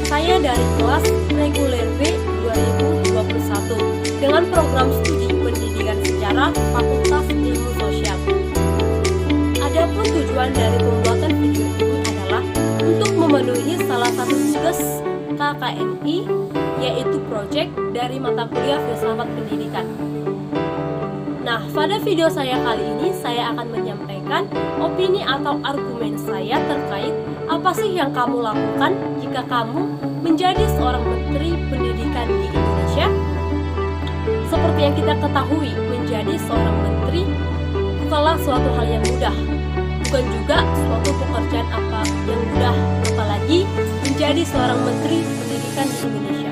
Saya dari kelas reguler B 2021 dengan program studi pendidikan sejarah Fakultas Ilmu Sosial. Adapun tujuan dari pembuatan video ini adalah untuk memenuhi salah satu tugas KKNI, yaitu proyek dari mata kuliah Filsafat Pendidikan. Nah, pada video saya kali ini saya akan menyampaikan opini atau argumen saya terkait apa sih yang kamu lakukan jika kamu menjadi seorang Menteri Pendidikan di Indonesia. Seperti yang kita ketahui, menjadi seorang menteri bukanlah suatu hal yang mudah, bukan juga suatu pekerjaan yang mudah, apalagi menjadi seorang Menteri Pendidikan di Indonesia.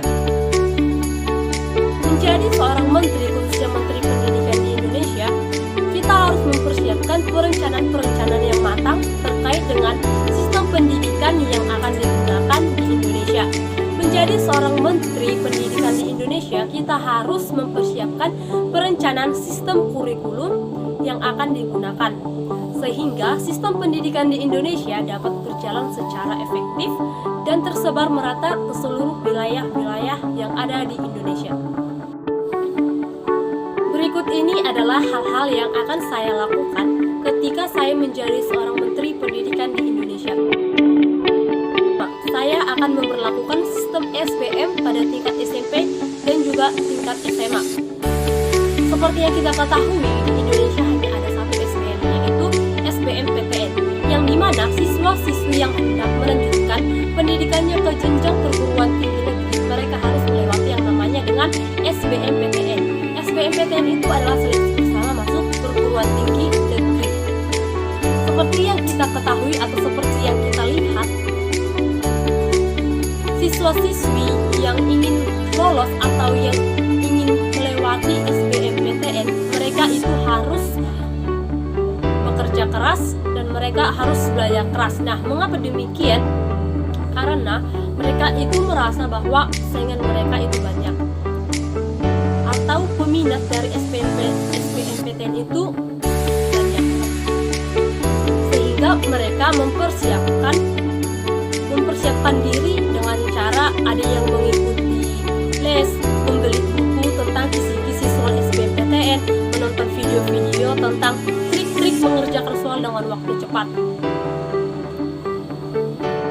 Menjadi seorang menteri, khususnya Menteri Pendidikan di Indonesia, kita harus mempersiapkan perencanaan yang matang terkait dengan sistem pendidikan yang akan digunakan di Indonesia. Menjadi seorang Menteri Pendidikan di Indonesia, kita harus mempersiapkan perencanaan sistem kurikulum yang akan digunakan, sehingga sistem pendidikan di Indonesia dapat berjalan secara efektif dan tersebar merata ke seluruh wilayah-wilayah yang ada di Indonesia. Berikut ini adalah hal-hal yang akan saya lakukan ketika saya menjadi seorang Menteri Pendidikan di Indonesia. Saya akan memperlakukan sistem SBM pada tingkat SMP dan juga tingkat SMA. Seperti yang kita ketahui, di Indonesia hanya ada satu SBM, yaitu SBMPTN, yang dimana siswa-siswi yang hendak melanjutkan pendidikannya ke jenjang perguruan tinggi negeri, mereka harus melewati yang namanya dengan SBMPTN. SBMPTN itu adalah seleksi bersama masuk perguruan tinggi negeri. Seperti yang kita ketahui atau seperti yang kita lihat, siswa-siswi yang ingin lolos atau yang ingin melewati SBMPTN, mereka itu harus bekerja keras dan mereka harus belajar keras. Nah, mengapa demikian? Karena mereka itu merasa bahwa saingan mereka itu banyak, atau peminat dari SBMPTN itu banyak, sehingga mereka mempersiapkan diri dengan cara ada yang mengikuti les, membeli buku tentang kisi-kisi soal SBMPTN, menonton video-video tentang trik-trik mengerjakan soal dengan waktu cepat.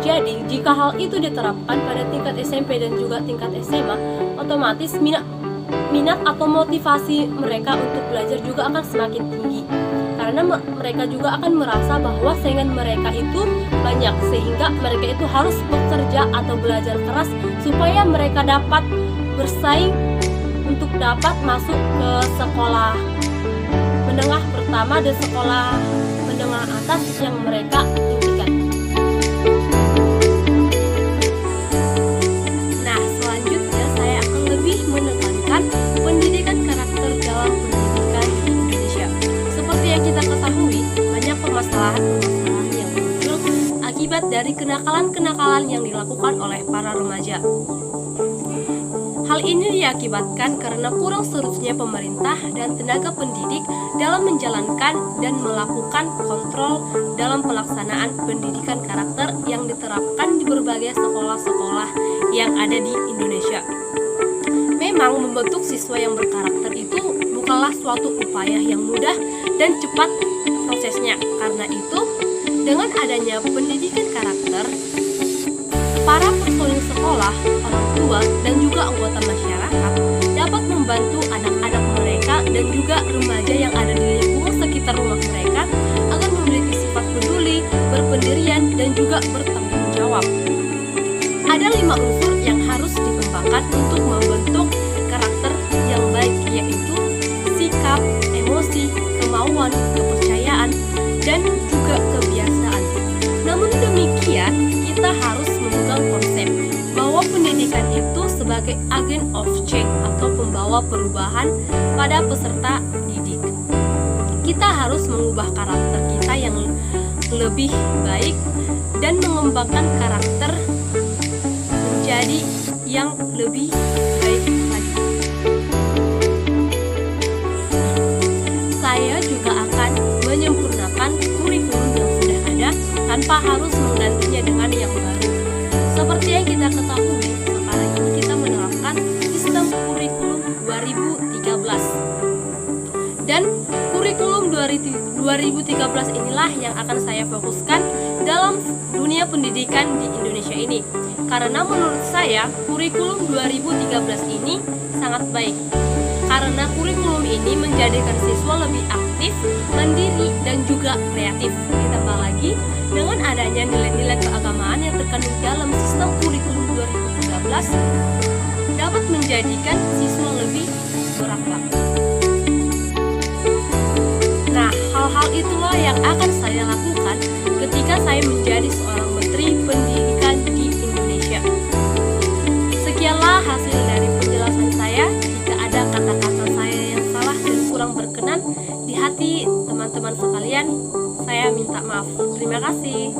Jadi, jika hal itu diterapkan pada tingkat SMP dan juga tingkat SMA, otomatis minat atau motivasi mereka untuk belajar juga akan semakin tinggi, karena mereka juga akan merasa bahwa saingan mereka itu banyak, sehingga mereka itu harus bekerja atau belajar keras supaya mereka dapat bersaing untuk dapat masuk ke sekolah menengah pertama dan sekolah menengah atas yang mereka impikan. Nah, selanjutnya saya akan lebih menekankan pendidikan karakter dalam pendidikan di Indonesia. Seperti yang kita ketahui, banyak permasalahan yang muncul akibat dari kenakalan-kenakalan yang dilakukan oleh para remaja. Hal ini diakibatkan karena kurang seriusnya pemerintah dan tenaga pendidik dalam menjalankan dan melakukan kontrol dalam pelaksanaan pendidikan karakter yang diterapkan di berbagai sekolah-sekolah yang ada di Indonesia. Memang membentuk siswa yang berkarakter itu bukanlah suatu upaya yang mudah dan cepat prosesnya. Karena itu, dengan adanya pendidikan karakter, para personil sekolah, orang tua, dan juga anggota masyarakat dapat membantu anak-anak mereka dan juga remaja yang ada di lingkungan sekitar rumah mereka agar memiliki sifat peduli, berpendirian, dan juga bertanggung jawab. Ada 5 unsur yang harus dikembangkan untuk membentuk karakter yang baik, yaitu sikap, emosi, kemauan, kepercayaan, dan juga kebiasaan. Namun demikian, kita harus memegang konsep bahwa pendidikan itu sebagai agent of change atau pembawa perubahan pada peserta didik. Kita harus mengubah karakter kita yang lebih baik dan mengembangkan karakter menjadi yang lebih baik lagi. Saya juga akan menyempurnakan kurikulum yang sudah ada tanpa tanpa harus menggantinya dengan yang baru. Seperti yang kita ketahui, sekarang ini kita menerapkan sistem kurikulum 2013. Dan kurikulum 2013 inilah yang akan saya fokuskan dalam dunia pendidikan di Indonesia ini. Karena menurut saya, kurikulum 2013 ini sangat baik. Karena kurikulum ini menjadikan siswa lebih aktif, mandiri, dan juga kreatif. Ditambah lagi dengan adanya nilai-nilai keagamaan yang terkandung dalam sistem kurikulum 2013 dapat menjadikan siswa lebih berakhlak. Nah, hal-hal itulah yang akan saya lakukan ketika saya menjadi seorang Menteri Pendidikan di Indonesia. Sekianlah hasil dari penjelasan saya. Jika ada kata-kata saya yang salah dan kurang berkenan di hati teman-teman sekalian, saya minta maaf. Terima kasih.